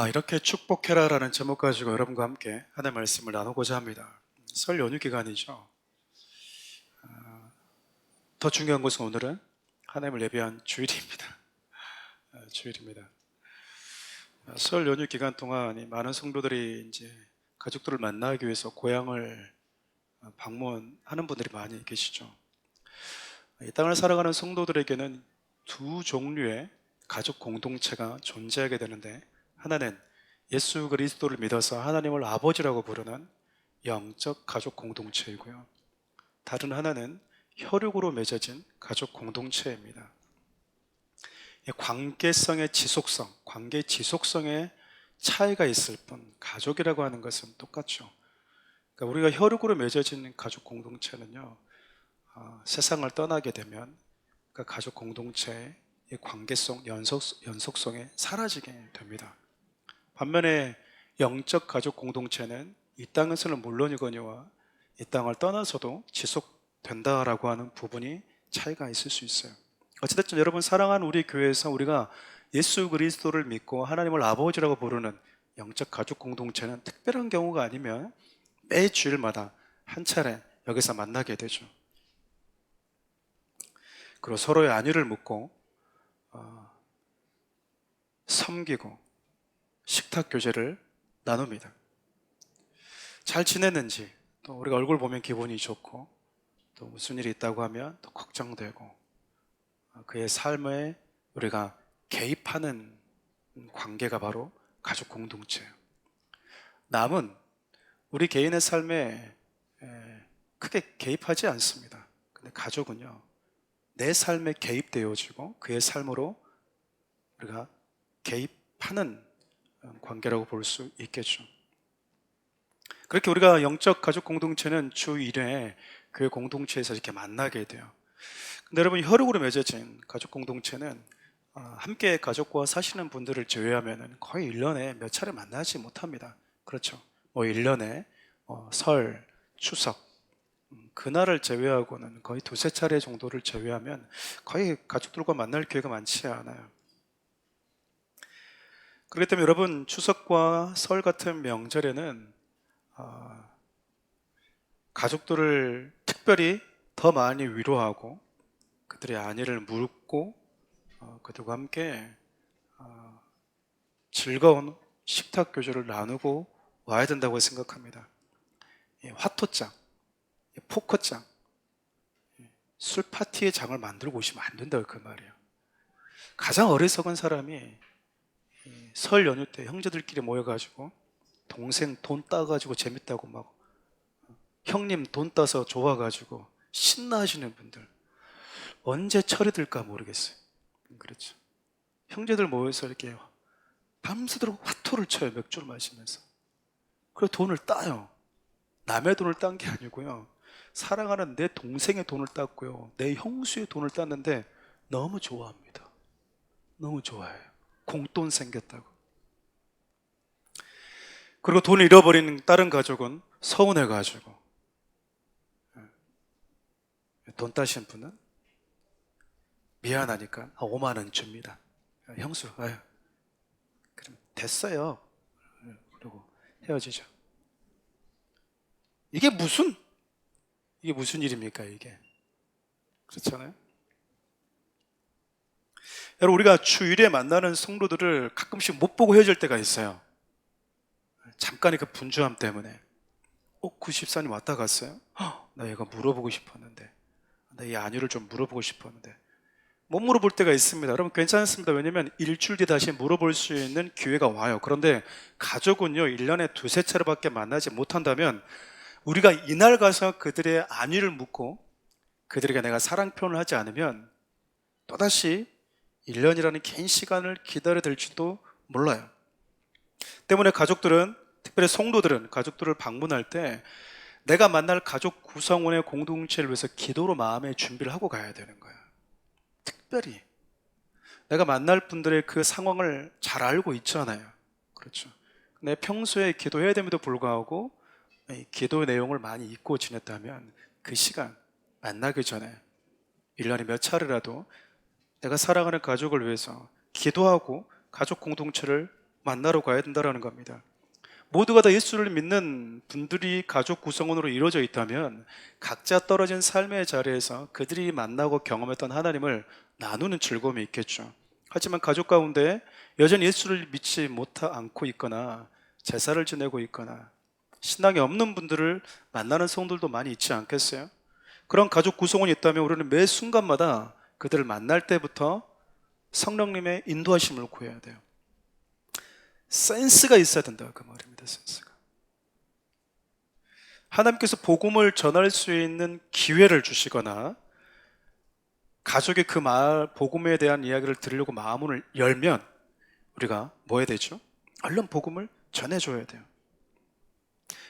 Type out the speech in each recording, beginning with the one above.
이렇게 축복해라라는 제목 가지고 여러분과 함께 하나님의 말씀을 나누고자 합니다. 설 연휴 기간이죠. 더 중요한 것은 오늘은 하나님을 예배한 주일입니다. 주일입니다. 설 연휴 기간 동안 이 많은 성도들이 이제 가족들을 만나기 위해서 고향을 방문하는 분들이 많이 계시죠. 이 땅을 살아가는 성도들에게는 두 종류의 가족 공동체가 존재하게 되는데, 하나는 예수 그리스도를 믿어서 하나님을 아버지라고 부르는 영적 가족 공동체이고요, 다른 하나는 혈육으로 맺어진 가족 공동체입니다. 이 관계성의 지속성, 관계 지속성의 차이가 있을 뿐 가족이라고 하는 것은 똑같죠. 그러니까 우리가 혈육으로 맺어진 가족 공동체는요, 세상을 떠나게 되면 그 가족 공동체의 관계성, 연속성이 사라지게 됩니다. 반면에 영적 가족 공동체는 이 땅에서는 물론이거니와 이 땅을 떠나서도 지속된다라고 하는 부분이 차이가 있을 수 있어요. 어찌됐든 여러분, 사랑하는 우리 교회에서 우리가 예수 그리스도를 믿고 하나님을 아버지라고 부르는 영적 가족 공동체는 특별한 경우가 아니면 매 주일마다 한 차례 여기서 만나게 되죠. 그리고 서로의 안위를 묻고 섬기고 식탁 교제를 나눕니다. 잘 지냈는지, 또 우리가 얼굴 보면 기분이 좋고, 또 무슨 일이 있다고 하면 또 걱정되고, 그의 삶에 우리가 개입하는 관계가 바로 가족 공동체예요. 남은 우리 개인의 삶에 크게 개입하지 않습니다. 근데 가족은요, 내 삶에 개입되어지고 그의 삶으로 우리가 개입하는 관계라고 볼 수 있겠죠. 그렇게 우리가 영적 가족 공동체는 주 1회 교회 공동체에서 이렇게 만나게 돼요. 근데 여러분, 혈육으로 맺어진 가족 공동체는 함께 가족과 사시는 분들을 제외하면 거의 1년에 몇 차례 만나지 못합니다. 그렇죠. 1년에 설, 추석, 그날을 제외하고는 거의 두세 차례 정도를 제외하면 거의 가족들과 만날 기회가 많지 않아요. 그렇기 때문에 여러분, 추석과 설 같은 명절에는 가족들을 특별히 더 많이 위로하고 그들의 안위를 묻고 그들과 함께 즐거운 식탁 교제를 나누고 와야 된다고 생각합니다. 화토장, 포커장, 술 파티의 장을 만들고 오시면 안 된다고 그 말이에요. 가장 어리석은 사람이 설 연휴 때 형제들끼리 모여가지고 동생 돈 따가지고 재밌다고 막 형님 돈 따서 좋아가지고 신나하시는 분들, 언제 철이 들까 모르겠어요. 그렇죠. 형제들 모여서 이렇게 밤새도록 화토를 쳐요. 맥주를 마시면서. 그리고 돈을 따요. 남의 돈을 딴 게 아니고요, 사랑하는 내 동생의 돈을 땄고요, 내 형수의 돈을 땄는데 너무 좋아합니다. 너무 좋아해요. 공돈 생겼다고. 그리고 돈을 잃어버린 다른 가족은 서운해가지고 돈 따신 분은 미안하니까 5만 원 줍니다. 형수, 그럼 됐어요. 그리고 헤어지죠. 이게 무슨 일입니까, 이게? 그렇잖아요. 여러분, 우리가 주일에 만나는 성도들을 가끔씩 못 보고 헤어질 때가 있어요. 잠깐의 그 분주함 때문에. 그 집사님 왔다 갔어요? 나 얘가 물어보고 싶었는데, 나 이 안위를 좀 물어보고 싶었는데 못 물어볼 때가 있습니다. 여러분, 괜찮습니다. 왜냐하면 일주일 뒤에 다시 물어볼 수 있는 기회가 와요. 그런데 가족은요, 1년에 두세 차례밖에 만나지 못한다면 우리가 이날 가서 그들의 안위를 묻고 그들에게 내가 사랑 표현을 하지 않으면 또다시 1년이라는 긴 시간을 기다려야 될지도 몰라요. 때문에 가족들은, 특별히 성도들은 가족들을 방문할 때 내가 만날 가족 구성원의 공동체를 위해서 기도로 마음의 준비를 하고 가야 되는 거예요. 특별히 내가 만날 분들의 그 상황을 잘 알고 있잖아요. 그렇죠. 내 평소에 기도해야 됨에도 불구하고 기도의 내용을 많이 잊고 지냈다면 그 시간 만나기 전에 1년에 몇 차례라도 내가 사랑하는 가족을 위해서 기도하고 가족 공동체를 만나러 가야 된다는 겁니다. 모두가 다 예수를 믿는 분들이 가족 구성원으로 이루어져 있다면 각자 떨어진 삶의 자리에서 그들이 만나고 경험했던 하나님을 나누는 즐거움이 있겠죠. 하지만 가족 가운데 여전히 예수를 믿지 않고 있거나 제사를 지내고 있거나 신앙이 없는 분들을 만나는 성도들도 많이 있지 않겠어요? 그런 가족 구성원이 있다면 우리는 매 순간마다 그들을 만날 때부터 성령님의 인도하심을 구해야 돼요. 센스가 있어야 된다 그 말입니다. 센스가. 하나님께서 복음을 전할 수 있는 기회를 주시거나 가족의 그 복음에 대한 이야기를 들으려고 마음을 열면 우리가 뭐 해야 되죠? 얼른 복음을 전해줘야 돼요.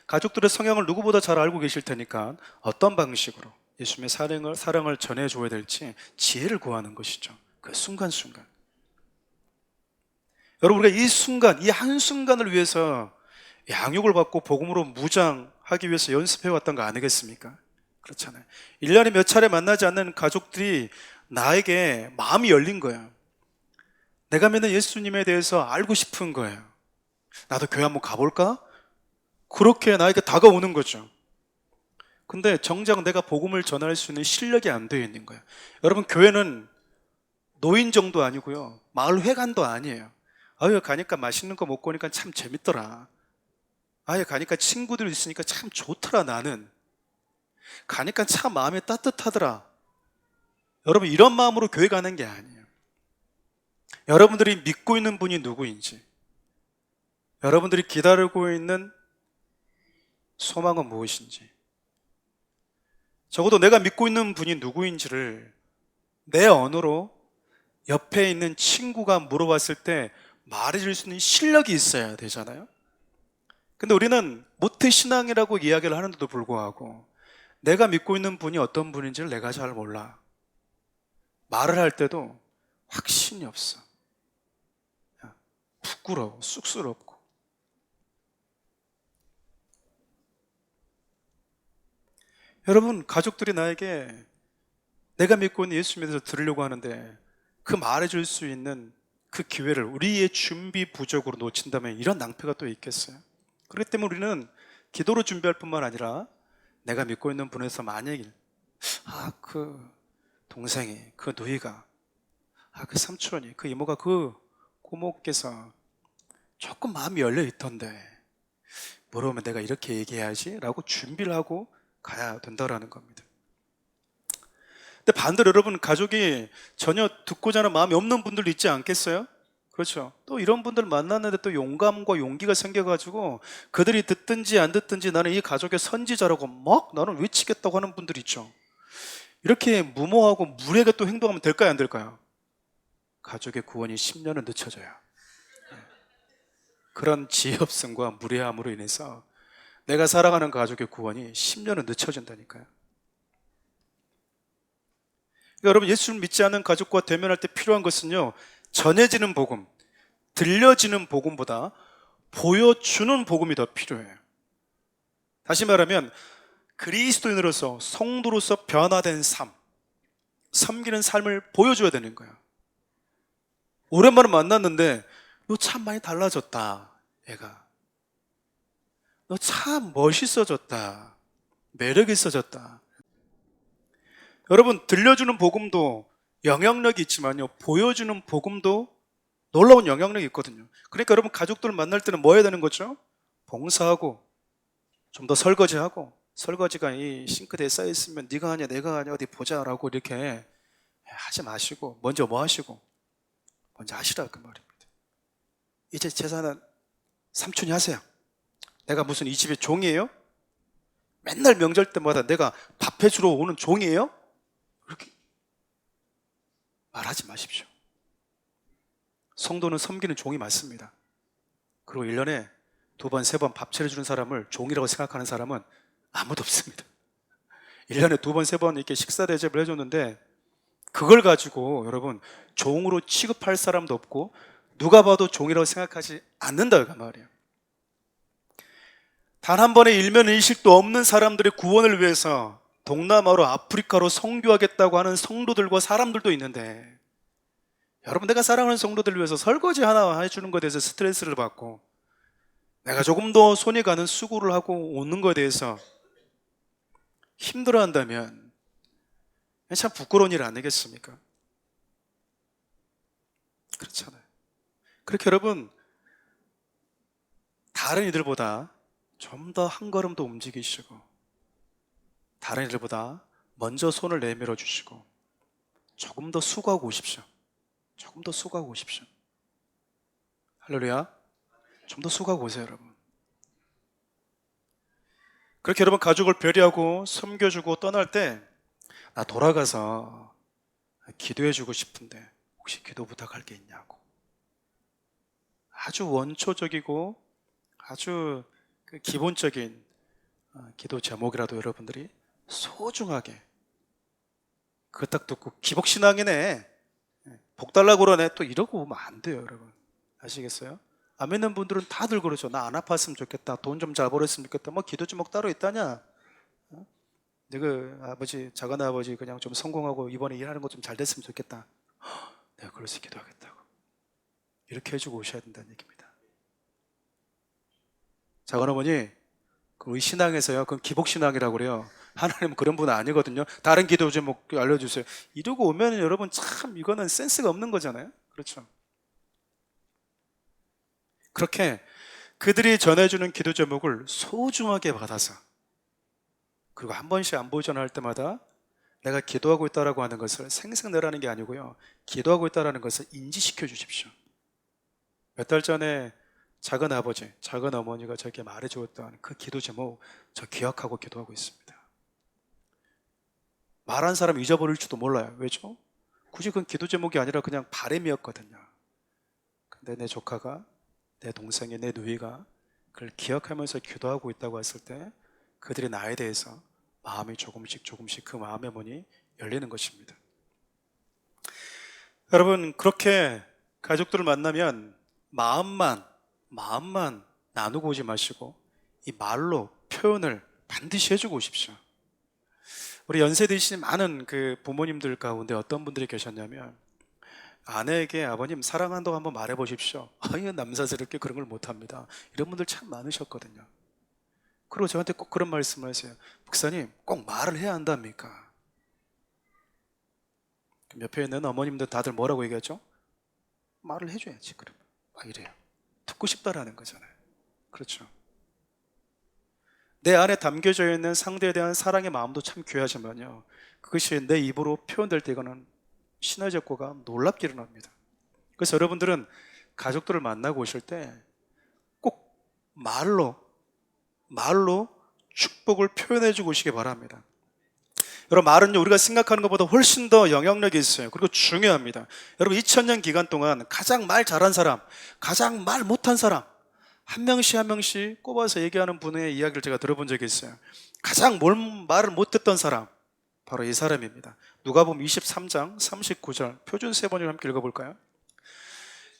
가족들의 성향을 누구보다 잘 알고 계실 테니까 어떤 방식으로 예수님의 사랑을 전해줘야 될지 지혜를 구하는 것이죠. 그 순간순간. 여러분, 우리가 이 순간, 이 한순간을 위해서 양육을 받고 복음으로 무장하기 위해서 연습해 왔던 거 아니겠습니까? 그렇잖아요. 1년에 몇 차례 만나지 않는 가족들이 나에게 마음이 열린 거예요. 내가 믿는 예수님에 대해서 알고 싶은 거예요. 나도 교회 한번 가볼까? 그렇게 나에게 다가오는 거죠. 근데 정작 내가 복음을 전할 수 있는 실력이 안 되어 있는 거예요. 여러분, 교회는 노인정도 아니고요, 마을 회관도 아니에요. 아유, 가니까 맛있는 거 먹고 오니까 참 재밌더라. 아유, 가니까 친구들이 있으니까 참 좋더라. 나는 가니까 참 마음이 따뜻하더라. 여러분, 이런 마음으로 교회 가는 게 아니에요. 여러분들이 믿고 있는 분이 누구인지, 여러분들이 기다리고 있는 소망은 무엇인지, 적어도 내가 믿고 있는 분이 누구인지를 내 언어로 옆에 있는 친구가 물어봤을 때 말해줄 수 있는 실력이 있어야 되잖아요. 근데 우리는 모태신앙이라고 이야기를 하는데도 불구하고 내가 믿고 있는 분이 어떤 분인지를 내가 잘 몰라. 말을 할 때도 확신이 없어. 부끄러워, 쑥스럽고. 여러분, 가족들이 나에게 내가 믿고 있는 예수님에 대해서 들으려고 하는데 그 말해줄 수 있는 그 기회를 우리의 준비 부족으로 놓친다면 이런 낭패가 또 있겠어요? 그렇기 때문에 우리는 기도로 준비할 뿐만 아니라 내가 믿고 있는 분에서 만약에 그 동생이, 그 누이가, 그 삼촌이, 그 이모가, 그 고모께서 조금 마음이 열려 있던데 물어보면 내가 이렇게 얘기해야지 라고 준비를 하고 가야 된다라는 겁니다. 근데 반대로 여러분, 가족이 전혀 듣고자 하는 마음이 없는 분들도 있지 않겠어요? 그렇죠. 또 이런 분들 만났는데 또 용감과 용기가 생겨가지고 그들이 듣든지 안 듣든지 나는 이 가족의 선지자라고 막 나는 외치겠다고 하는 분들 있죠. 이렇게 무모하고 무례하게 또 행동하면 될까요, 안 될까요? 가족의 구원이 10년은 늦춰져요. 그런 지혜없음과 무례함으로 인해서 내가 사랑하는 가족의 구원이 10년은 늦춰진다니까요. 그러니까 여러분, 예수를 믿지 않는 가족과 대면할 때 필요한 것은요, 전해지는 복음, 들려지는 복음보다 보여주는 복음이 더 필요해요. 다시 말하면 그리스도인으로서, 성도로서 변화된 삶, 섬기는 삶을 보여줘야 되는 거야. 오랜만에 만났는데 너 참 많이 달라졌다, 얘가. 너 참 멋있어졌다, 매력 있어졌다. 여러분, 들려주는 복음도 영향력이 있지만요, 보여주는 복음도 놀라운 영향력이 있거든요. 그러니까 여러분, 가족들을 만날 때는 뭐 해야 되는 거죠? 봉사하고 좀 더 설거지하고, 설거지가 이 싱크대에 쌓여있으면 네가 하냐 내가 하냐 어디 보자라고 이렇게 하지 마시고 먼저 뭐 하시고 먼저 하시라 그 말입니다. 이제 제사는 삼촌이 하세요. 내가 무슨 이 집의 종이에요? 맨날 명절 때마다 내가 밥 해주러 오는 종이에요? 그렇게 말하지 마십시오. 성도는 섬기는 종이 맞습니다. 그리고 1년에 2번, 3번 밥 차려주는 사람을 종이라고 생각하는 사람은 아무도 없습니다. 1년에 2번, 3번 이렇게 식사 대접을 해줬는데 그걸 가지고 여러분 종으로 취급할 사람도 없고 누가 봐도 종이라고 생각하지 않는다 그 말이에요. 단 한 번의 일면일식도 없는 사람들의 구원을 위해서 동남아로 아프리카로 선교하겠다고 하는 성도들과 사람들도 있는데 여러분, 내가 사랑하는 성도들을 위해서 설거지 하나 해주는 것에 대해서 스트레스를 받고, 내가 조금 더 손이 가는 수고를 하고 오는 것에 대해서 힘들어한다면 참 부끄러운 일 아니겠습니까? 그렇잖아요. 그렇게 여러분, 다른 이들보다 좀 더 한 걸음 더 움직이시고, 다른 이들보다 먼저 손을 내밀어 주시고, 조금 더 수고하고 오십시오. 조금 더 수고하고 오십시오. 할렐루야. 좀 더 수고하고 오세요, 여러분. 그렇게 여러분, 가족을 배려하고 섬겨주고 떠날 때, 나 돌아가서 기도해주고 싶은데 혹시 기도 부탁할 게 있냐고. 아주 원초적이고 아주 그 기본적인 기도 제목이라도 여러분들이 소중하게, 그거 딱 듣고 기복신앙이네, 복 달라고 그러네, 또 이러고 오면 안 돼요, 여러분. 아시겠어요? 안 믿는 분들은 다들 그러죠. 나 안 아팠으면 좋겠다, 돈 좀 잘 벌었으면 좋겠다, 뭐 기도 제목 따로 있다냐, 내가 아버지, 작은 아버지 그냥 좀 성공하고 이번에 일하는 거 좀 잘 됐으면 좋겠다, 내가 그래서 기도하겠다고 이렇게 해주고 오셔야 된다는 얘기입니다. 작은 어머니, 그 우리 신앙에서요, 그건 기복신앙이라고 그래요. 하나님은 그런 분은 아니거든요. 다른 기도 제목 알려주세요, 이러고 오면 여러분, 참 이거는 센스가 없는 거잖아요. 그렇죠? 그렇게 그들이 전해주는 기도 제목을 소중하게 받아서, 그리고 한 번씩 안부 전화할 때마다 내가 기도하고 있다라고 하는 것을 생색내라는 게 아니고요, 기도하고 있다라는 것을 인지시켜 주십시오. 몇 달 전에 작은 아버지, 작은 어머니가 저에게 말해주었던 그 기도 제목, 저 기억하고 기도하고 있습니다. 말한 사람 잊어버릴지도 몰라요. 왜죠? 굳이 그건 기도 제목이 아니라 그냥 바램이었거든요. 근데 내 조카가, 내 동생이, 내 누이가 그걸 기억하면서 기도하고 있다고 했을 때, 그들이 나에 대해서 마음이 조금씩 그 마음의 문이 열리는 것입니다. 여러분, 그렇게 가족들을 만나면 마음만 나누고 오지 마시고 이 말로 표현을 반드시 해주고 오십시오. 우리 연세 드신 많은 그 부모님들 가운데 어떤 분들이 계셨냐면, 아내에게 아버님 사랑한다고 한번 말해 보십시오. 아유, 남사스럽게 그런 걸 못합니다, 이런 분들 참 많으셨거든요. 그리고 저한테 꼭 그런 말씀을 하세요. 목사님, 꼭 말을 해야 한답니까? 옆에 있는 어머님들 다들 뭐라고 얘기하죠? 말을 해줘야지. 그럼 이래요. 듣고 싶다라는 거잖아요. 그렇죠? 내 안에 담겨져 있는 상대에 대한 사랑의 마음도 참 귀하지만요, 그것이 내 입으로 표현될 때 이거는 신의 적고가 놀랍게 일어납니다. 그래서 여러분들은 가족들을 만나고 오실 때 꼭 말로 축복을 표현해 주고 오시기 바랍니다. 여러분, 말은요, 우리가 생각하는 것보다 훨씬 더 영향력이 있어요. 그리고 중요합니다. 여러분, 2000년 기간 동안 가장 말 잘한 사람, 가장 말 못한 사람, 한 명씩 꼽아서 얘기하는 분의 이야기를 제가 들어본 적이 있어요. 가장 말을 못했던 사람, 바로 이 사람입니다. 누가복음 23장 39절 표준 세번을 함께 읽어볼까요?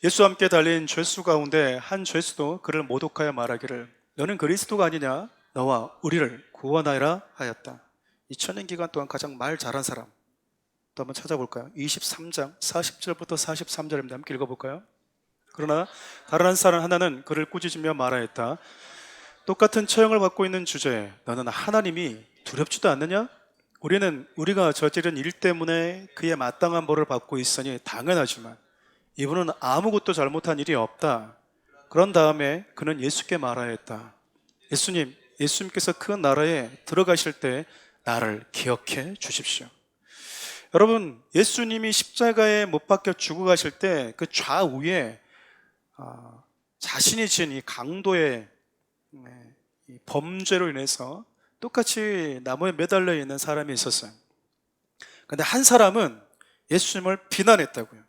예수와 함께 달린 죄수 가운데 한 죄수도 그를 모독하여 말하기를, 너는 그리스도가 아니냐, 너와 우리를 구원하여라 하였다. 2000년 기간 동안 가장 말 잘한 사람, 또 한번 찾아볼까요? 23장 40절부터 43절입니다. 함께 읽어볼까요? 그러나 다른 한 사람 하나는 그를 꾸짖으며 말하였다. 똑같은 처형을 받고 있는 주제에 너는 하나님이 두렵지도 않느냐? 우리가 저지른 일 때문에 그의 마땅한 벌을 받고 있으니 당연하지만 이분은 아무것도 잘못한 일이 없다. 그런 다음에 그는 예수께 말하였다. 예수님께서 그 나라에 들어가실 때 나를 기억해 주십시오. 여러분, 예수님이 십자가에 못 박혀 죽어가실 때 그 좌우에 자신이 지은 이 강도의 이 범죄로 인해서 똑같이 나무에 매달려 있는 사람이 있었어요. 근데 한 사람은 예수님을 비난했다고요.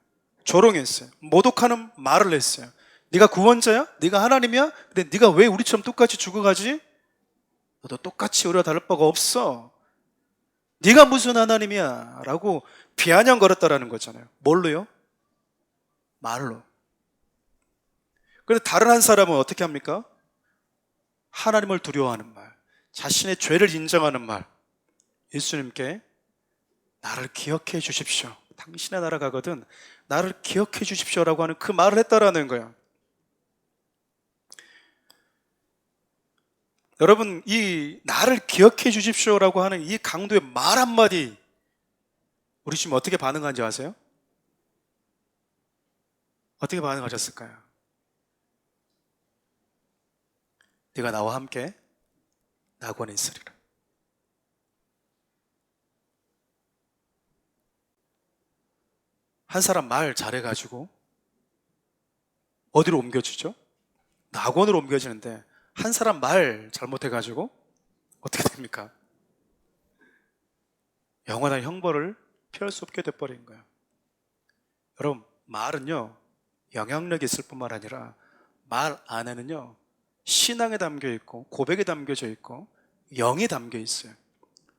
조롱했어요. 모독하는 말을 했어요. 네가 구원자야? 네가 하나님이야? 근데 네가 왜 우리처럼 똑같이 죽어가지? 너도 똑같이 우리와 다를 바가 없어. 네가 무슨 하나님이야? 라고 비아냥거렸다라는 거잖아요. 뭘로요? 말로. 그런데 다른 한 사람은 어떻게 합니까? 하나님을 두려워하는 말, 자신의 죄를 인정하는 말, 예수님께 나를 기억해 주십시오, 당신의 나라 가거든 나를 기억해 주십시오라고 하는 그 말을 했다라는 거예요. 여러분, 이 나를 기억해 주십시오라고 하는 이 강도의 말 한마디, 우리 지금 어떻게 반응한지 아세요? 어떻게 반응하셨을까요? 네가 나와 함께 낙원에 있으리라. 한 사람 말 잘해가지고 어디로 옮겨지죠? 낙원으로 옮겨지는데 한 사람 말 잘못해가지고 어떻게 됩니까? 영원한 형벌을 피할 수 없게 돼버린 거예요. 여러분, 말은요 영향력이 있을 뿐만 아니라 말 안에는요 신앙에 담겨 있고 고백에 담겨져 있고 영이 담겨 있어요.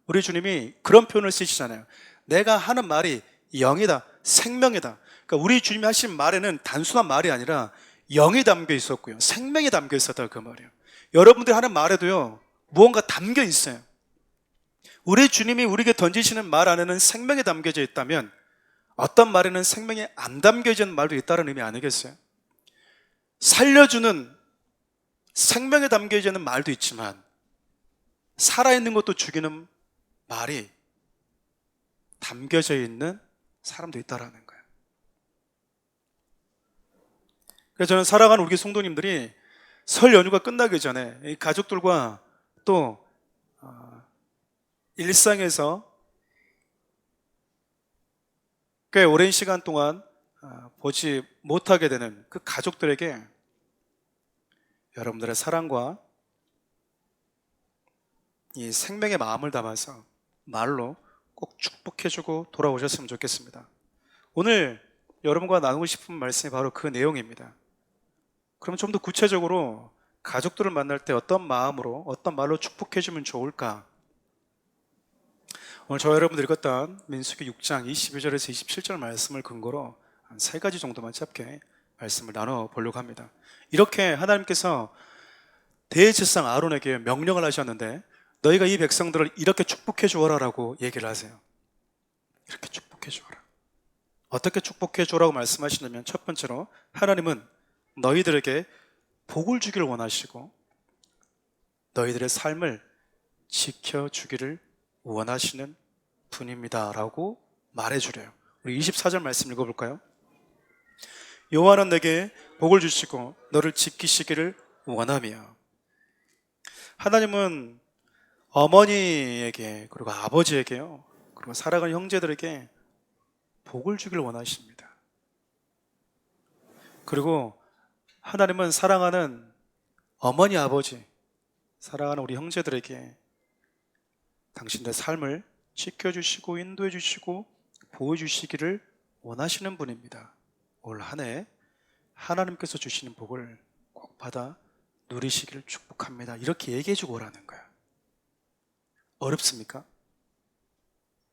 우리 주님이 그런 표현을 쓰시잖아요. 내가 하는 말이 영이다, 생명이다. 그러니까 우리 주님이 하신 말에는 단순한 말이 아니라 영이 담겨 있었고요, 생명이 담겨 있었다, 그 말이에요. 여러분들이 하는 말에도요 무언가 담겨 있어요. 우리 주님이 우리에게 던지시는 말 안에는 생명이 담겨져 있다면 어떤 말에는 생명이 안 담겨져 있는 말도 있다는 의미 아니겠어요? 살려주는 생명에 담겨져 있는 말도 있지만 살아있는 것도 죽이는 말이 담겨져 있는 사람도 있다라는 거예요. 그래서 저는 사랑하는 우리 성도님들이 설 연휴가 끝나기 전에 이 가족들과 또 일상에서 꽤 오랜 시간 동안 보지 못하게 되는 그 가족들에게 여러분들의 사랑과 이 생명의 마음을 담아서 말로 꼭 축복해주고 돌아오셨으면 좋겠습니다. 오늘 여러분과 나누고 싶은 말씀이 바로 그 내용입니다. 그럼 좀 더 구체적으로 가족들을 만날 때 어떤 마음으로 어떤 말로 축복해주면 좋을까? 오늘 저와 여러분들이 읽었던 민수기 6장 22절에서 27절 말씀을 근거로 한 3가지 정도만 짧게 말씀을 나눠보려고 합니다. 이렇게 하나님께서 대제사장 아론에게 명령을 하셨는데 너희가 이 백성들을 이렇게 축복해 주어라 라고 얘기를 하세요. 이렇게 축복해 주어라. 어떻게 축복해 주라고 말씀하시냐면 첫 번째로 하나님은 너희들에게 복을 주기를 원하시고 너희들의 삶을 지켜주기를 원하시는 분입니다 라고 말해주래요. 우리 24절 말씀 읽어볼까요? 여호와는 내게 복을 주시고 너를 지키시기를 원하며. 하나님은 어머니에게 그리고 아버지에게요 그리고 사랑하는 형제들에게 복을 주기를 원하십니다. 그리고 하나님은 사랑하는 어머니, 아버지, 사랑하는 우리 형제들에게 당신들의 삶을 지켜주시고 인도해 주시고 보호해 주시기를 원하시는 분입니다. 올 한 해 하나님께서 주시는 복을 꼭 받아 누리시기를 축복합니다. 이렇게 얘기해 주고 오라는 거야. 어렵습니까?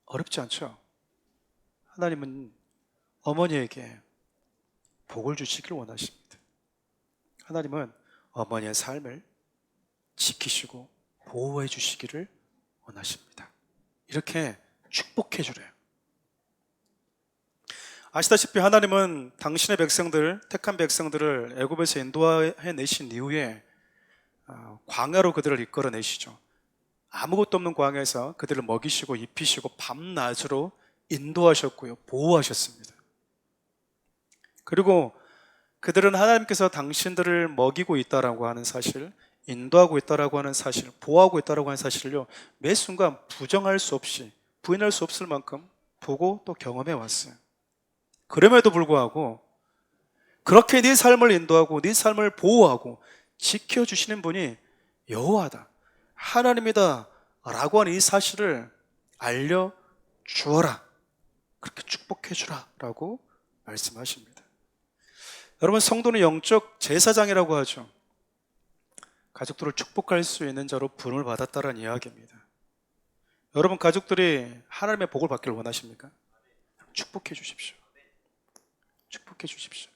어렵지 않죠? 하나님은 어머니에게 복을 주시기를 원하십니다. 하나님은 어머니의 삶을 지키시고 보호해 주시기를 원하십니다. 이렇게 축복해 주래요. 아시다시피 하나님은 당신의 백성들, 택한 백성들을 애굽에서 인도해 내신 이후에 광야로 그들을 이끌어 내시죠. 아무것도 없는 광야에서 그들을 먹이시고 입히시고 밤낮으로 인도하셨고요, 보호하셨습니다. 그리고 그들은 하나님께서 당신들을 먹이고 있다라고 하는 사실, 인도하고 있다라고 하는 사실, 보호하고 있다라고 하는 사실을요 매 순간 부정할 수 없이, 부인할 수 없을 만큼 보고 또 경험해 왔어요. 그럼에도 불구하고 그렇게 네 삶을 인도하고 네 삶을 보호하고 지켜주시는 분이 여호와다, 하나님이다 라고 하는 이 사실을 알려주어라, 그렇게 축복해 주라 라고 말씀하십니다. 여러분, 성도는 영적 제사장이라고 하죠. 가족들을 축복할 수 있는 자로 부름을 받았다는 이야기입니다. 여러분, 가족들이 하나님의 복을 받기를 원하십니까? 축복해 주십시오. 축복해 주십시오.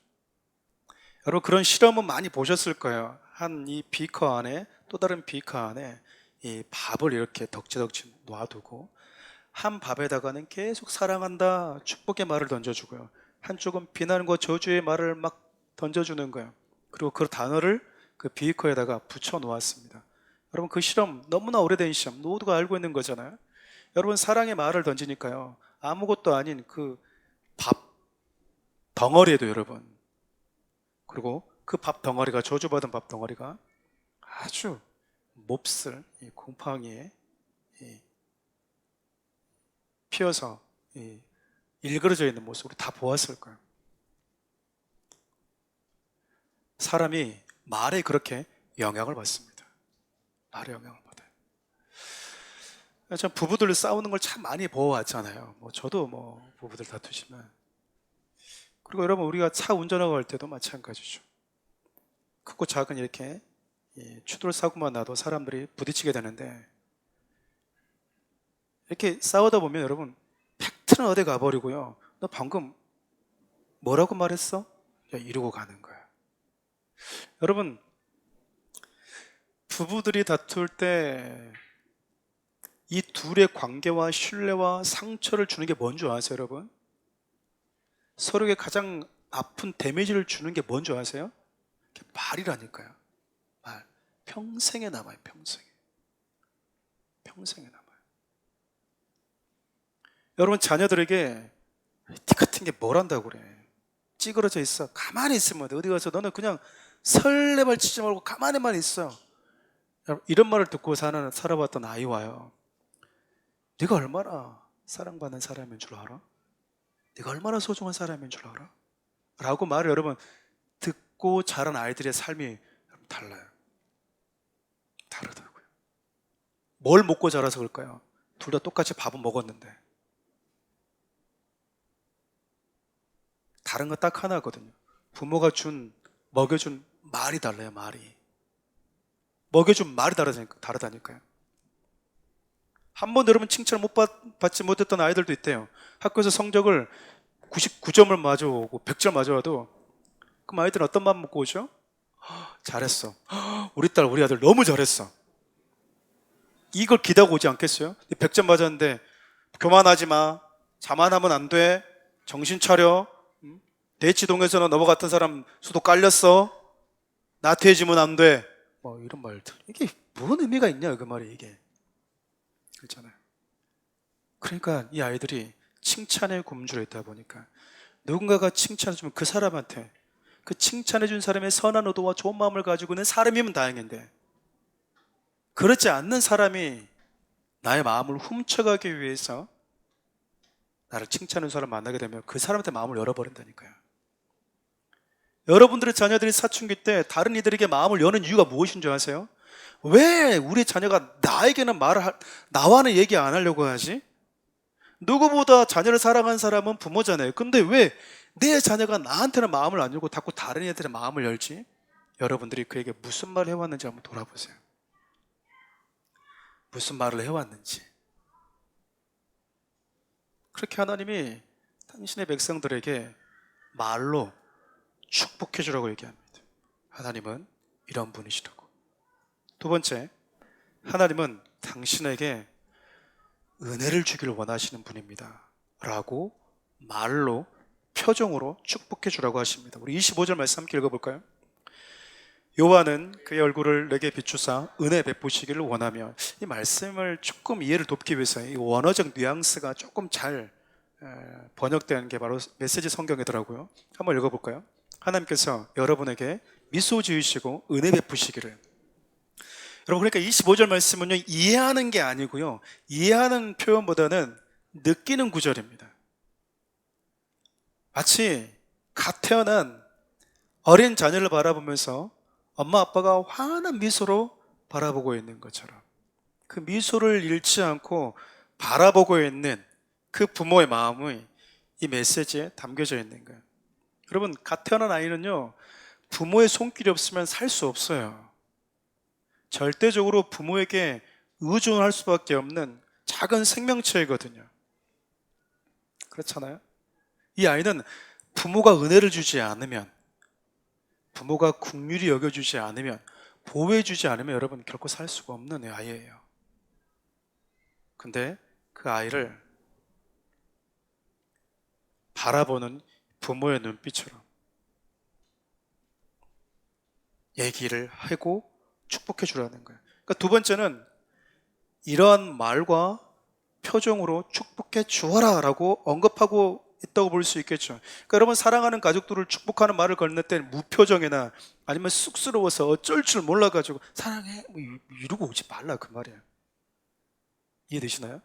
여러분, 그런 실험은 많이 보셨을 거예요. 한 이 비커 안에 또 다른 비커 안에 이 밥을 이렇게 덕지덕지 놔두고 한 밥에다가는 계속 사랑한다, 축복의 말을 던져주고요. 한쪽은 비난과 저주의 말을 막 던져주는 거예요. 그리고 그 단어를 그 비커에다가 붙여 놓았습니다. 여러분, 그 실험 너무나 오래된 실험, 모두가 알고 있는 거잖아요. 여러분, 사랑의 말을 던지니까요, 아무것도 아닌 그 밥 덩어리에도 여러분, 그리고 그 밥 덩어리가, 저주받은 밥 덩어리가 아주 몹쓸 이 곰팡이에 피어서 일그러져 있는 모습으로 다 보았을 거예요. 사람이 말에 그렇게 영향을 받습니다. 말에 영향을 받아요. 전 부부들 싸우는 걸 참 많이 보아왔잖아요. 저도 부부들 다투지만. 그리고 여러분, 우리가 차 운전하고 갈 때도 마찬가지죠. 크고 작은 이렇게 추돌 사고만 나도 사람들이 부딪히게 되는데, 이렇게 싸우다 보면 여러분, 팩트는 어디 가버리고요, 너 방금 뭐라고 말했어? 이러고 가는 거예요. 여러분, 부부들이 다툴 때 이 둘의 관계와 신뢰와 상처를 주는 게 뭔지 아세요, 여러분? 서로에게 가장 아픈 데미지를 주는 게 뭔지 아세요? 말이라니까요. 말. 평생에 남아요, 평생에. 평생에 남아요. 여러분, 자녀들에게 티 같은 게 뭘 한다고 그래. 찌그러져 있어. 가만히 있으면 돼. 어디 가서 너는 그냥 설레발 치지 말고 가만히만 있어. 이런 말을 듣고 살아봤던 아이와요, 네가 얼마나 사랑받는 사람인 줄 알아? 네가 얼마나 소중한 사람인 줄 알아? 라고 말을 여러분, 듣고 자란 아이들의 삶이 달라요. 다르더라고요. 뭘 먹고 자라서 그럴까요? 둘 다 똑같이 밥은 먹었는데. 다른 건 딱 하나거든요. 부모가 먹여준 말이 달라요, 말이. 먹여준 말이 다르다니까요. 한 번도 여러분 칭찬을 받지 못했던 아이들도 있대요. 학교에서 성적을 99점을 맞아오고 100점 맞아와도 그럼 아이들은 어떤 마음 먹고 오죠? 잘했어. 우리 딸, 우리 아들 너무 잘했어. 이걸 기대하고 오지 않겠어요? 100점 맞았는데 교만하지 마. 자만하면 안 돼. 정신 차려. 대치동에서는 너와 같은 사람 수도 깔렸어. 나태해지면 안 돼. 이런 말들. 이게 뭔 의미가 있냐, 그 말이 이게. 그렇잖아요. 그러니까 이 아이들이 칭찬에 굶주려 있다 보니까 누군가가 칭찬해주면 그 사람한테, 그 칭찬해준 사람의 선한 의도와 좋은 마음을 가지고 있는 사람이면 다행인데, 그렇지 않는 사람이 나의 마음을 훔쳐가기 위해서 나를 칭찬하는 사람을 만나게 되면 그 사람한테 마음을 열어버린다니까요. 여러분들의 자녀들이 사춘기 때 다른 이들에게 마음을 여는 이유가 무엇인 줄 아세요? 왜 우리 자녀가 나에게는 나와는 얘기 안 하려고 하지? 누구보다 자녀를 사랑하는 사람은 부모잖아요. 근데 왜 내 자녀가 나한테는 마음을 안 열고 자꾸 다른 애들의 마음을 열지? 여러분들이 그에게 무슨 말을 해왔는지 한번 돌아보세요. 무슨 말을 해왔는지. 그렇게 하나님이 당신의 백성들에게 말로 축복해 주라고 얘기합니다. 하나님은 이런 분이시라고. 두 번째, 하나님은 당신에게 은혜를 주기를 원하시는 분입니다 라고 말로, 표정으로 축복해 주라고 하십니다. 우리 25절 말씀 함께 읽어볼까요? 여호와는 그의 얼굴을 내게 비추사 은혜 베푸시기를 원하며. 이 말씀을 조금 이해를 돕기 위해서 이 원어적 뉘앙스가 조금 잘 번역되는 게 바로 메시지 성경이더라고요. 한번 읽어볼까요? 하나님께서 여러분에게 미소 지으시고 은혜 베푸시기를. 여러분, 그러니까 25절 말씀은요, 이해하는 게 아니고요, 이해하는 표현보다는 느끼는 구절입니다. 마치 갓 태어난 어린 자녀를 바라보면서 엄마 아빠가 환한 미소로 바라보고 있는 것처럼, 그 미소를 잃지 않고 바라보고 있는 그 부모의 마음이 이 메시지에 담겨져 있는 거예요. 여러분, 갓 태어난 아이는요, 부모의 손길이 없으면 살 수 없어요. 절대적으로 부모에게 의존할 수밖에 없는 작은 생명체이거든요. 그렇잖아요? 이 아이는 부모가 은혜를 주지 않으면, 부모가 긍휼히 여겨주지 않으면, 보호해주지 않으면 여러분 결코 살 수가 없는 아이예요. 근데 그 아이를 바라보는 부모의 눈빛처럼 얘기를 하고 축복해 주라는 거예요. 그러니까 두 번째는 이러한 말과 표정으로 축복해 주어라 라고 언급하고 있다고 볼 수 있겠죠. 그러니까 여러분, 사랑하는 가족들을 축복하는 말을 건넬 때는 무표정이나 아니면 쑥스러워서 어쩔 줄 몰라가지고 사랑해 뭐 이러고 오지 말라 그 말이에요. 이해되시나요?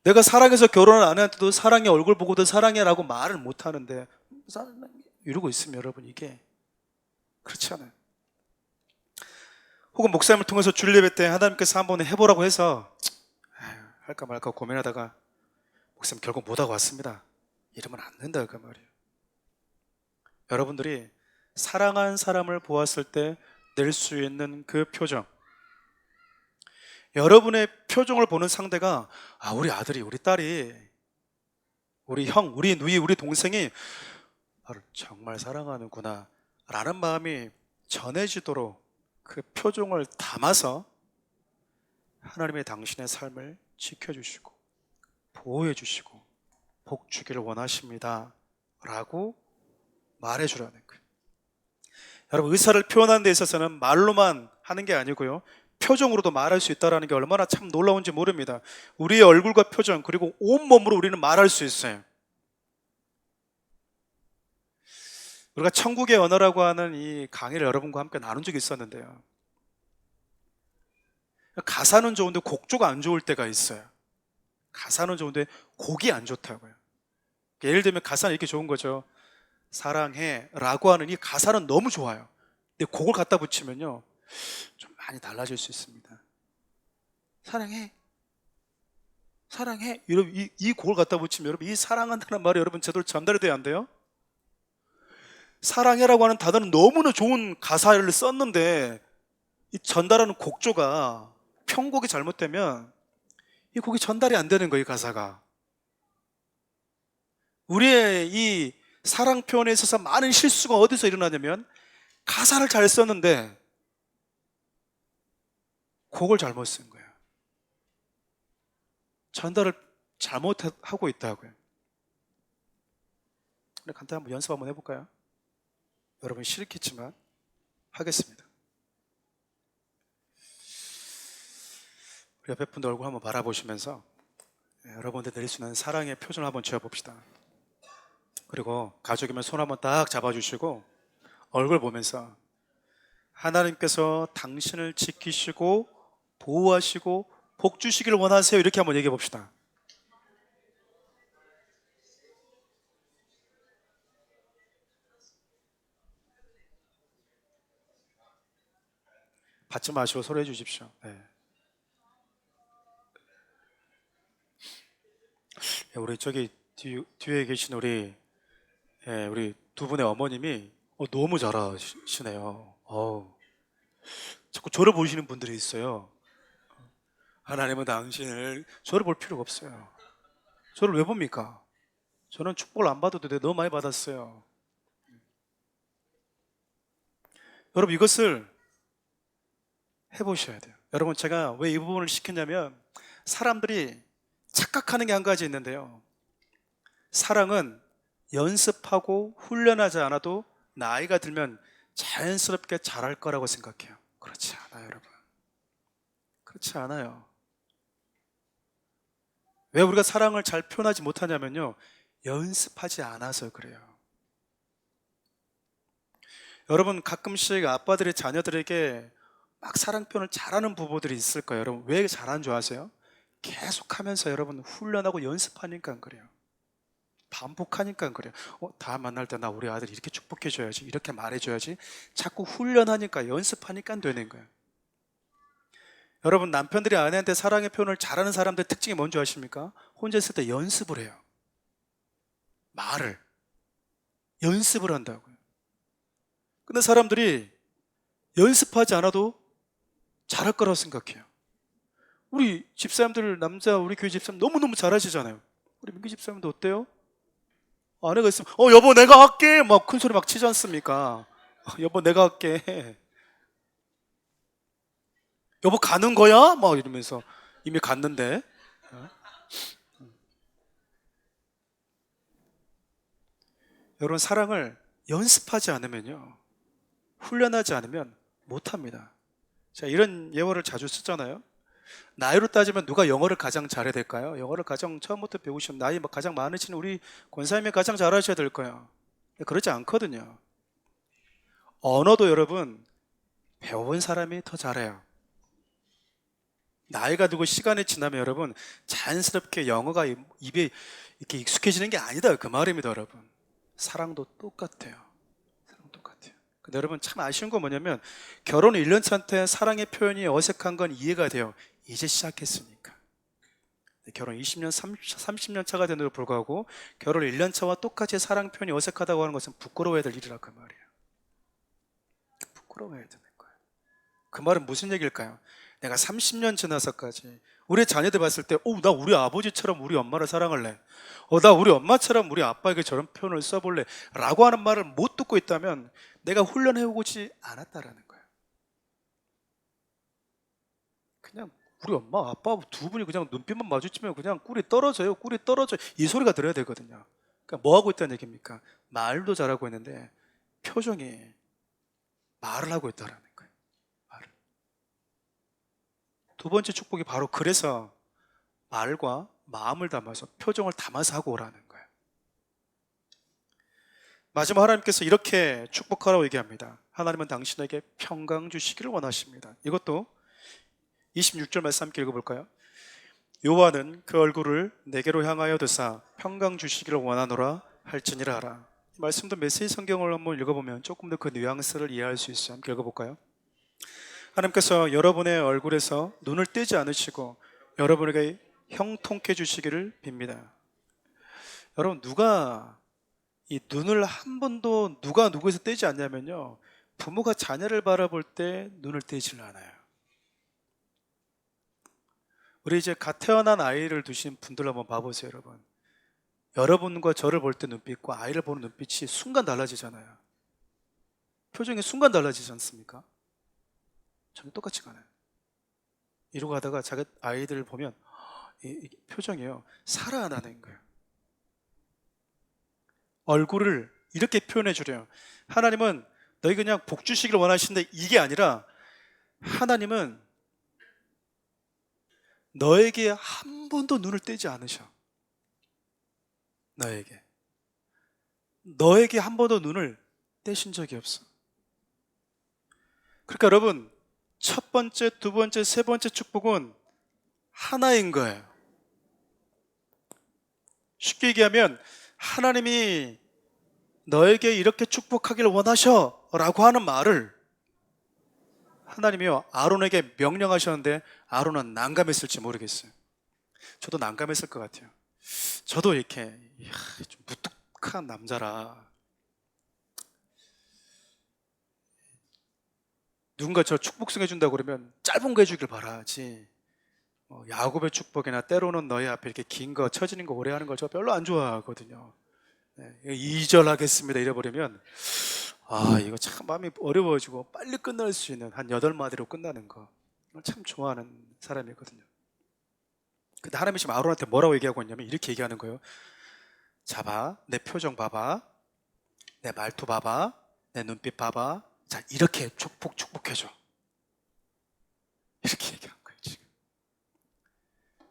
내가 사랑해서 결혼을 안 했는데도 사랑의 얼굴 보고도 사랑해라고 말을 못 하는데 이러고 있으면 여러분, 이게 그렇지 않아요. 혹은 목사님을 통해서 주일 예배 때 하나님께서 한번 해보라고 해서 할까 말까 고민하다가 목사님 결국 못하고 왔습니다. 이러면 안 된다 그 말이에요. 여러분들이 사랑한 사람을 보았을 때 낼 수 있는 그 표정, 여러분의 표정을 보는 상대가 우리 아들이, 우리 딸이, 우리 형, 우리 누이, 우리 동생이 나를 정말 사랑하는구나 라는 마음이 전해지도록 그 표정을 담아서 하나님의 당신의 삶을 지켜주시고 보호해 주시고 복 주기를 원하십니다 라고 말해주라는 거예요. 여러분, 의사를 표현하는 데 있어서는 말로만 하는 게 아니고요, 표정으로도 말할 수 있다는 게 얼마나 참 놀라운지 모릅니다. 우리의 얼굴과 표정, 그리고 온몸으로 우리는 말할 수 있어요. 우리가 천국의 언어라고 하는 이 강의를 여러분과 함께 나눈 적이 있었는데요, 가사는 좋은데 곡조가 안 좋을 때가 있어요. 가사는 좋은데 곡이 안 좋다고요. 예를 들면 가사는 이렇게 좋은 거죠. 사랑해 라고 하는 이 가사는 너무 좋아요. 근데 곡을 갖다 붙이면요 좀 많이 달라질 수 있습니다. 사랑해, 사랑해, 여러분, 이 곡을 갖다 붙이면 여러분, 이 사랑한다는 말이 여러분 제대로 전달이 돼야 안 돼요? 사랑해라고 하는 단어는 너무나 좋은 가사를 썼는데 이 전달하는 곡조가, 편곡이 잘못되면 이 곡이 전달이 안 되는 거예요. 이 가사가. 우리의 이 사랑 표현에 있어서 많은 실수가 어디서 일어나냐면, 가사를 잘 썼는데 곡을 잘못 쓴 거예요. 전달을 잘못하고 있다고요. 간단히 한번 연습 한번 해볼까요? 여러분 싫겠지만 하겠습니다. 우리 옆에 분들 얼굴 한번 바라보시면서 여러분들 내릴 수 있는 사랑의 표정을 한번 지어봅시다. 그리고 가족이면 손 한번 딱 잡아주시고 얼굴 보면서 하나님께서 당신을 지키시고 보호하시고 복 주시기를 원하세요, 이렇게 한번 얘기해 봅시다. 받지 마시고 소리 해 주십시오. 네. 우리 저기 뒤에 계신 우리 두 분의 어머님이 너무 잘하시네요. 자꾸 저를 보시는 분들이 있어요. 하나님은 당신을, 저를 볼 필요가 없어요. 저를 왜 봅니까? 저는 축복을 안 받아도 돼. 너무 많이 받았어요. 여러분, 이것을 해보셔야 돼요. 여러분, 제가 왜 이 부분을 시켰냐면, 사람들이 착각하는 게 한 가지 있는데요, 사랑은 연습하고 훈련하지 않아도 나이가 들면 자연스럽게 잘할 거라고 생각해요. 그렇지 않아요, 여러분. 그렇지 않아요. 왜 우리가 사랑을 잘 표현하지 못하냐면요, 연습하지 않아서 그래요. 여러분, 가끔씩 아빠들이 자녀들에게 막 사랑 표현을 잘하는 부부들이 있을 거예요. 여러분, 왜 잘하는 줄 아세요? 계속하면서 여러분 훈련하고 연습하니까 그래요. 반복하니까 그래요. 다음 만날 때 나 우리 아들 이렇게 축복해줘야지, 이렇게 말해줘야지. 자꾸 훈련하니까, 연습하니까 되는 거예요. 여러분, 남편들이 아내한테 사랑의 표현을 잘하는 사람들의 특징이 뭔지 아십니까? 혼자 있을 때 연습을 해요. 말을 연습을 한다고요. 근데 사람들이 연습하지 않아도 잘할 거라고 생각해요. 우리 집사람들, 우리 교회 집사람 너무너무 잘하시잖아요. 우리 민기 집사람도 어때요? 아내가 있으면 여보 내가 할게 막 큰 소리 막 치지 않습니까? 여보 내가 할게, 여보 가는 거야? 막 이러면서 이미 갔는데. 여러분, 사랑을 연습하지 않으면요, 훈련하지 않으면 못합니다. 자, 이런 예화를 자주 쓰잖아요. 나이로 따지면 누가 영어를 가장 잘해야 될까요? 영어를 가장 처음부터 배우시면 나이 가장 많으신 우리 권사님이 가장 잘하셔야 될 거예요. 그렇지 않거든요. 언어도 여러분, 배운 사람이 더 잘해요. 나이가 들고 시간이 지나면 여러분, 자연스럽게 영어가 입에 이렇게 익숙해지는 게 아니다, 그 말입니다. 여러분, 사랑도 똑같아요. 사랑 똑같아요. 근데 여러분, 참 아쉬운 건 뭐냐면, 결혼 1년 차한테 사랑의 표현이 어색한 건 이해가 돼요. 이제 시작했으니까. 결혼 20년, 30년 차가 되는데도 불구하고 결혼 1년 차와 똑같이 사랑 표현이 어색하다고 하는 것은 부끄러워야 될 일이라, 그 말이에요. 부끄러워야 되는 거예요. 그 말은 무슨 얘기일까요? 내가 30년 지나서까지 우리 자녀들 봤을 때, 나 우리 아버지처럼 우리 엄마를 사랑할래, 나 우리 엄마처럼 우리 아빠에게 저런 표현을 써볼래 라고 하는 말을 못 듣고 있다면 내가 훈련해오지 않았다라는 거예요. 그냥 우리 엄마 아빠 두 분이 그냥 눈빛만 마주치면 그냥 꿀이 떨어져요. 꿀이 떨어져, 이 소리가 들어야 되거든요. 그러니까 뭐 하고 있다는 얘기입니까? 말도 잘하고 있는데 표정이 말을 하고 있다라는 거예요. 말을. 두 번째 축복이 바로 그래서 말과 마음을 담아서 표정을 담아서 하고 오라는 거예요. 마지막 하나님께서 이렇게 축복하라고 얘기합니다. 하나님은 당신에게 평강 주시기를 원하십니다. 이것도 26절 말씀 함께 읽어볼까요? 여호와는 그 얼굴을 내게로 향하여 드사 평강 주시기를 원하노라 할지니라 하라. 이 말씀도 메시지 성경을 한번 읽어보면 조금 더 그 뉘앙스를 이해할 수 있어요. 함께 읽어볼까요? 하나님께서 여러분의 얼굴에서 눈을 떼지 않으시고 여러분에게 형통케 주시기를 빕니다. 여러분, 누가 이 눈을 한 번도 누가 누구에서 떼지 않냐면요, 부모가 자녀를 바라볼 때 눈을 떼질 않아요. 우리 이제 갓 태어난 아이를 두신 분들 한번 봐보세요. 여러분, 여러분과 저를 볼 때 눈빛과 아이를 보는 눈빛이 순간 달라지잖아요. 표정이 순간 달라지지 않습니까? 전혀 똑같지가 않아요. 이러고 가다가 자기 아이들을 보면 이 표정이요, 살아나는 거예요. 얼굴을 이렇게 표현해 주래요. 하나님은 너희 그냥 복 주시기를 원하시는데 이게 아니라, 하나님은 너에게 한 번도 눈을 떼지 않으셔. 너에게 한 번도 눈을 떼신 적이 없어. 그러니까 여러분, 첫 번째, 두 번째, 세 번째 축복은 하나인 거예요. 쉽게 얘기하면 하나님이 너에게 이렇게 축복하기를 원하셔 라고 하는 말을 하나님이요, 아론에게 명령하셨는데 아론은 난감했을지 모르겠어요. 저도 난감했을 것 같아요. 저도 이렇게 좀 무뚝한 남자라 누군가 저 축복 해준다고 그러면 짧은 거 해주길 바라지, 야곱의 축복이나 때로는 너희 앞에 이렇게 긴 거 처지는 거 오래 하는 걸 저 별로 안 좋아하거든요. 2절 하겠습니다 이래버리면 이거 참 마음이 어려워지고 빨리 끝날 수 있는 한 8마디로 끝나는 거 참 좋아하는 사람이거든요. 근데 하나님이 지금 아론한테 뭐라고 얘기하고 있냐면 이렇게 얘기하는 거예요. 자, 내 표정 봐봐, 내 말투 봐봐, 내 눈빛 봐봐, 자, 이렇게 축복해줘, 이렇게 얘기한 거예요.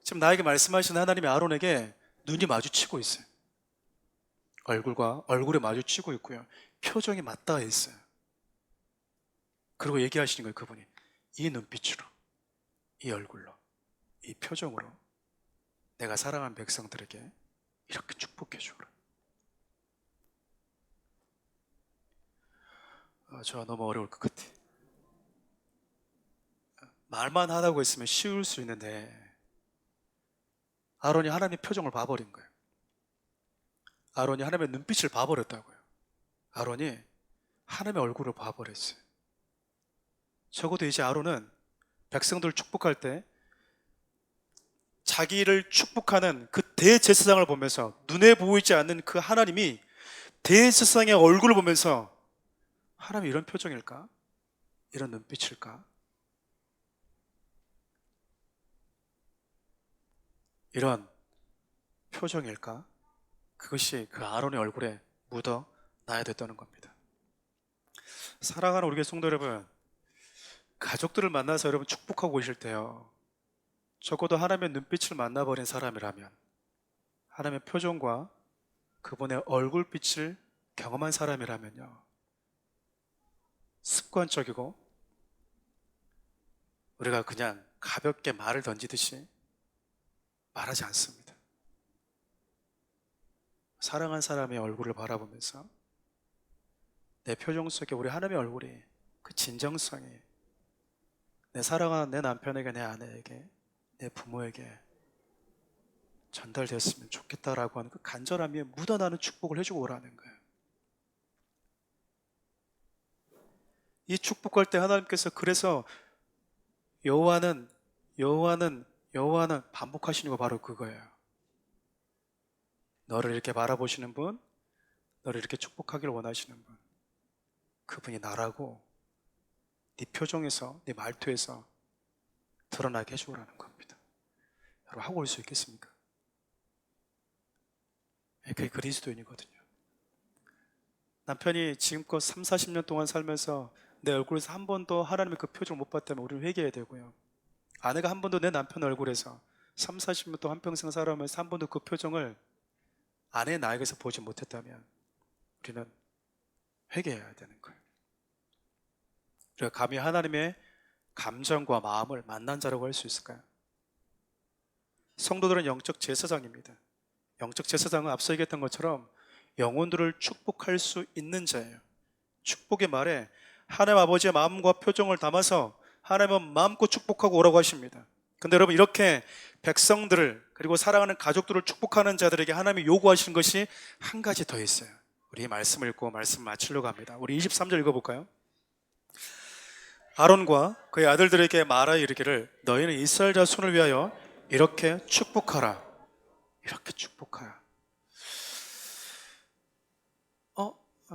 지금 나에게 말씀하신 하나님이 아론에게 눈이 마주치고 있어요. 얼굴과 얼굴에 마주치고 있고요, 표정이 맞닿아 있어요. 그리고 얘기하시는 거예요. 그분이 이 눈빛으로, 이 얼굴로, 이 표정으로 내가 사랑하는 백성들에게 이렇게 축복해 주라. 저 너무 어려울 것 같아. 말만 하다고 했으면 쉬울 수 있는데 아론이 하나님의 표정을 봐버린 거예요. 아론이 하나님의 눈빛을 봐버렸다고요. 아론이 하나님의 얼굴을 봐버렸어요. 적어도 이제 아론은 백성들을 축복할 때 자기를 축복하는 그 대제사장을 보면서 눈에 보이지 않는 그 하나님이 대제사장의 얼굴을 보면서 하나님이 이런 표정일까? 이런 눈빛일까? 이런 표정일까? 그것이 그 아론의 얼굴에 묻어 나야 됐다는 겁니다. 사랑하는 우리 교회 성도 여러분, 가족들을 만나서 여러분 축복하고 오실 때요, 적어도 하나님의 눈빛을 만나버린 사람이라면, 하나님의 표정과 그분의 얼굴빛을 경험한 사람이라면요, 습관적이고 우리가 그냥 가볍게 말을 던지듯이 말하지 않습니다. 사랑한 사람의 얼굴을 바라보면서 내 표정 속에 우리 하나님의 얼굴이, 그 진정성이 내 사랑하는 내 남편에게, 내 아내에게, 내 부모에게 전달됐으면 좋겠다라고 하는 그 간절함이 묻어나는 축복을 해주고 오라는 거예요. 이 축복할 때 하나님께서 그래서 여호와는 반복하시는 거 바로 그거예요. 너를 이렇게 바라보시는 분, 너를 이렇게 축복하기를 원하시는 분, 그분이 나라고 네 표정에서, 네 말투에서 드러나게 해주라는 겁니다. 여러분, 하고 올 수 있겠습니까? 그게 그리스도인이거든요. 남편이 지금껏 3, 40년 동안 살면서 내 얼굴에서 한 번도 하나님의 그 표정을 못 봤다면 우리는 회개해야 되고요. 아내가 한 번도 내 남편 얼굴에서 3, 40년 동안 한평생 살아오면서 한 번도 그 표정을 아내의 나에게서 보지 못했다면 우리는 회개해야 되는 거예요. 우리가 감히 하나님의 감정과 마음을 만난 자라고 할 수 있을까요? 성도들은 영적 제사장입니다. 영적 제사장은 앞서 얘기했던 것처럼 영혼들을 축복할 수 있는 자예요. 축복의 말에 하나님 아버지의 마음과 표정을 담아서 하나님은 마음껏 축복하고 오라고 하십니다. 근데 여러분, 이렇게 백성들을, 그리고 사랑하는 가족들을 축복하는 자들에게 하나님이 요구하시는 것이 한 가지 더 있어요. 우리 말씀을 읽고 말씀 마치려고 합니다. 우리 23절 읽어볼까요? 아론과 그의 아들들에게 말하여 이르기를 너희는 이스라엘 자손을 위하여 이렇게 축복하라. 이렇게 축복하라.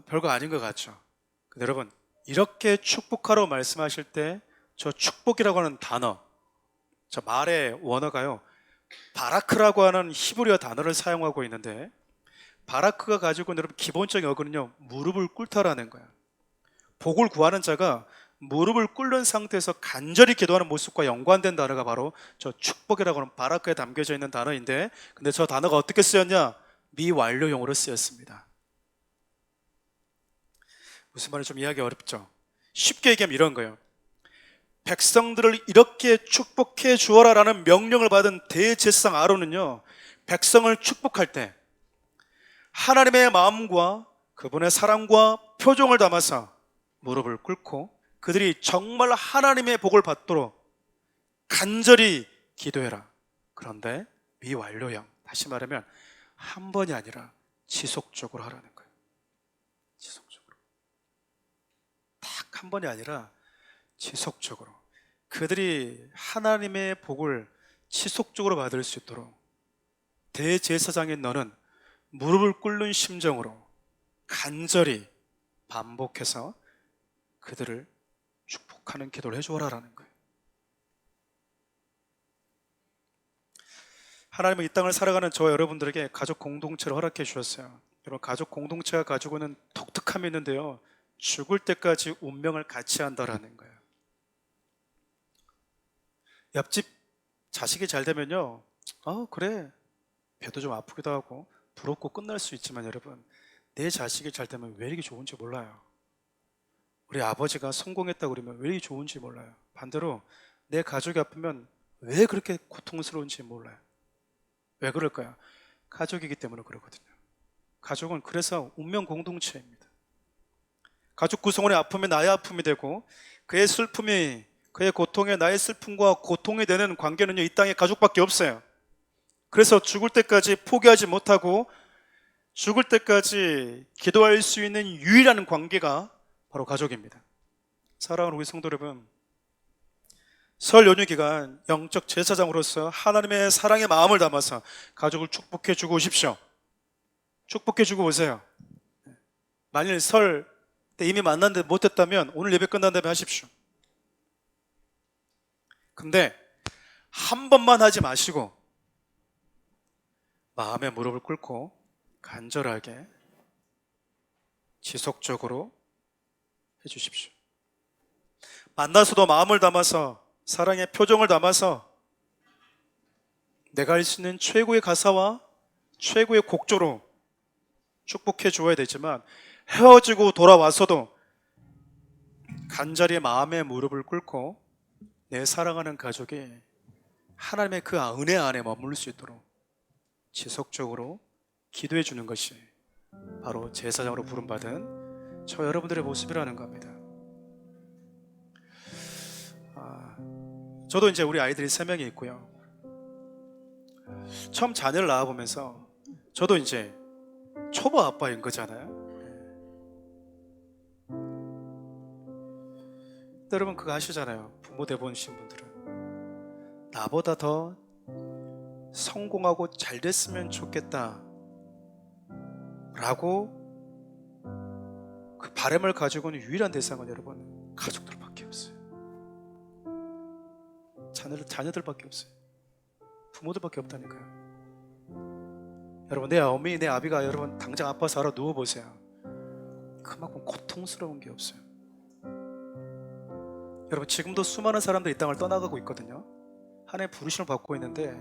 별거 아닌 것 같죠? 근데 여러분, 이렇게 축복하라고 말씀하실 때 저 축복이라고 하는 단어, 저 말의 원어가요, 바라크라고 하는 히브리어 단어를 사용하고 있는데, 바라크가 가지고 있는 여러분 기본적인 어근은요, 무릎을 꿇다라는 거예요. 복을 구하는 자가 무릎을 꿇는 상태에서 간절히 기도하는 모습과 연관된 단어가 바로 저 축복이라고 하는 바라크에 담겨져 있는 단어인데, 근데 저 단어가 어떻게 쓰였냐? 미완료형으로 쓰였습니다. 무슨 말인지 좀 이해하기 어렵죠? 쉽게 얘기하면 이런 거예요. 백성들을 이렇게 축복해 주어라라는 명령을 받은 대제사장 아론은요, 백성을 축복할 때 하나님의 마음과 그분의 사랑과 표정을 담아서 무릎을 꿇고 그들이 정말 하나님의 복을 받도록 간절히 기도해라. 그런데 미완료형, 다시 말하면 한 번이 아니라 지속적으로 하라는 거예요. 지속적으로. 딱 한 번이 아니라 지속적으로 그들이 하나님의 복을 지속적으로 받을 수 있도록 대제사장인 너는 무릎을 꿇는 심정으로 간절히 반복해서 그들을 축복하는 기도를 해주어라라는 거예요. 하나님은 이 땅을 살아가는 저와 여러분들에게 가족 공동체를 허락해 주셨어요. 여러분, 가족 공동체가 가지고 있는 독특함이 있는데요, 죽을 때까지 운명을 같이 한다라는 거예요. 옆집 자식이 잘 되면요, 그래, 배도 좀 아프기도 하고 부럽고 끝날 수 있지만 여러분, 내 자식이 잘 되면 왜 이렇게 좋은지 몰라요. 우리 아버지가 성공했다고 그러면 왜 이렇게 좋은지 몰라요. 반대로 내 가족이 아프면 왜 그렇게 고통스러운지 몰라요. 왜 그럴까요? 가족이기 때문에 그러거든요. 가족은 그래서 운명 공동체입니다. 가족 구성원의 아픔이 나의 아픔이 되고 그의 슬픔이 그의 고통에 나의 슬픔과 고통이 되는 관계는요, 이 땅에 가족밖에 없어요. 그래서 죽을 때까지 포기하지 못하고 죽을 때까지 기도할 수 있는 유일한 관계가 바로 가족입니다. 사랑하는 우리 성도 여러분, 설 연휴 기간 영적 제사장으로서 하나님의 사랑의 마음을 담아서 가족을 축복해 주고 오십시오. 축복해 주고 오세요. 만일 설 때 이미 만났는데 못했다면 오늘 예배 끝난 다음에 하십시오. 근데 한 번만 하지 마시고 마음의 무릎을 꿇고 간절하게 지속적으로 해주십시오. 만나서도 마음을 담아서, 사랑의 표정을 담아서 내가 할 수 있는 최고의 가사와 최고의 곡조로 축복해 주어야 되지만, 헤어지고 돌아와서도 간절히 마음의 무릎을 꿇고 내 사랑하는 가족이 하나님의 그 은혜 안에 머물 수 있도록 지속적으로 기도해 주는 것이 바로 제사장으로 부름받은 저 여러분들의 모습이라는 겁니다. 저도 이제 우리 아이들이 3명이 있고요. 처음 자녀를 낳아보면서 저도 이제 초보 아빠인 거잖아요. 여러분 그거 아시잖아요. 부모 돼보신 분들은 나보다 더 성공하고 잘 됐으면 좋겠다 라고 그 바람을 가지고는 유일한 대상은 여러분 가족들밖에 없어요. 자녀들밖에 없어요. 부모들밖에 없다니까요. 여러분 내 어머니 내 아비가 여러분 당장 아파서 알아 누워보세요. 그만큼 고통스러운 게 없어요. 여러분 지금도 수많은 사람들이 이 땅을 떠나가고 있거든요. 하나님의 부르심을 받고 있는데,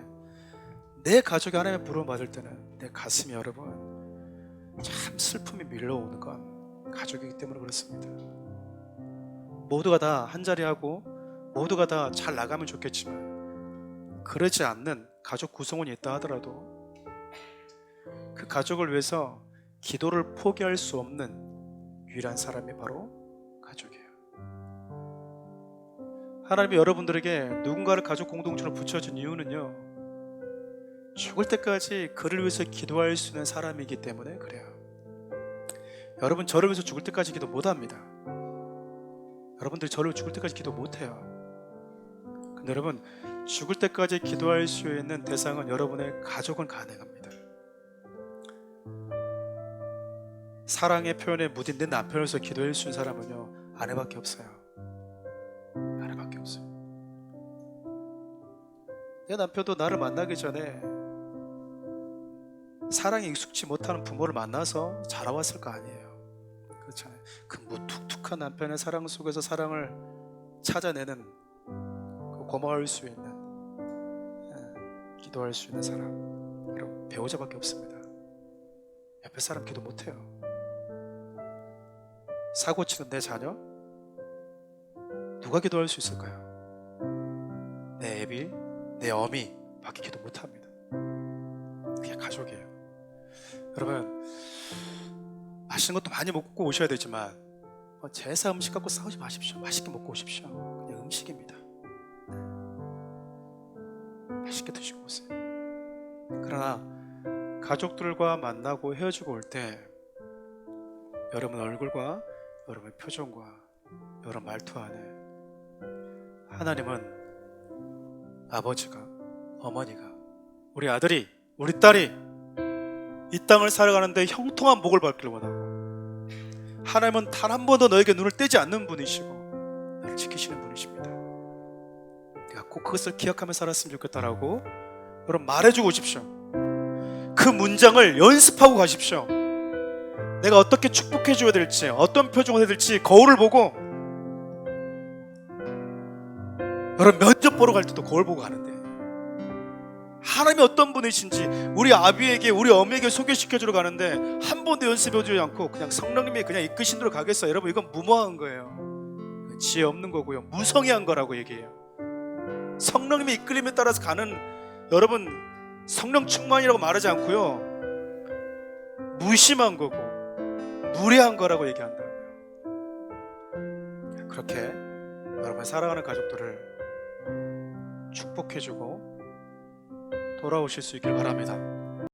내 가족이 하나님의 부름을 받을 때는 내 가슴이 여러분 참 슬픔이 밀려오는 건 가족이기 때문에 그렇습니다. 모두가 다 한자리하고 모두가 다 잘 나가면 좋겠지만, 그러지 않는 가족 구성원이 있다 하더라도 그 가족을 위해서 기도를 포기할 수 없는 유일한 사람이 바로 가족이에요. 하나님이 여러분들에게 누군가를 가족 공동체로 붙여준 이유는요, 죽을 때까지 그를 위해서 기도할 수 있는 사람이기 때문에 그래요. 여러분 저를 위해서 죽을 때까지 기도 못합니다. 여러분들이 저를 죽을 때까지 기도 못해요. 근데 여러분 죽을 때까지 기도할 수 있는 대상은 여러분의 가족은 가능합니다. 사랑의 표현에 무딘 내 남편을 위해서 기도할 수 있는 사람은요 아내밖에 없어요. 아내밖에 없어요. 내 남편도 나를 만나기 전에 사랑에 익숙치 못하는 부모를 만나서 자라왔을 거 아니에요. 그렇잖아요. 그 무뚝뚝한 남편의 사랑 속에서 사랑을 찾아내는, 그 고마워할 수 있는, 기도할 수 있는 사람, 여러분 배우자밖에 없습니다. 옆에 사람 기도 못해요. 사고 치는 내 자녀 누가 기도할 수 있을까요? 내 애비, 내 어미 밖에 기도 못합니다. 그게 가족이에요. 여러분 맛있는 것도 많이 먹고 오셔야 되지만 제사 음식 갖고 싸우지 마십시오. 맛있게 먹고 오십시오. 그냥 음식입니다. 맛있게 드시고 오세요. 그러나 가족들과 만나고 헤어지고 올 때 여러분 얼굴과 여러분의 표정과 여러분 말투 안에 하나님은 아버지가, 어머니가, 우리 아들이, 우리 딸이 이 땅을 살아가는데 형통한 복을 받기를 원하고, 하나님은 단 한 번도 너에게 눈을 떼지 않는 분이시고 너를 지키시는 분이십니다. 내가 꼭 그것을 기억하며 살았으면 좋겠다라고 여러분 말해주고 오십시오. 그 문장을 연습하고 가십시오. 내가 어떻게 축복해줘야 될지, 어떤 표정을 해야 될지 거울을 보고, 여러분 면접 보러 갈 때도 거울 보고 가는데 하나님이 어떤 분이신지 우리 아비에게, 우리 어미에게 소개시켜주러 가는데 한 번도 연습해주지 않고 그냥 성령님이 그냥 이끄신 대로 가겠어요. 여러분 이건 무모한 거예요. 지혜 없는 거고요, 무성의한 거라고 얘기해요. 성령님의 이끌림에 따라서 가는, 여러분 성령 충만이라고 말하지 않고요, 무심한 거고 무례한 거라고 얘기한다고요. 그렇게 여러분 사랑하는 가족들을 축복해주고 돌아오실 수 있길 바랍니다.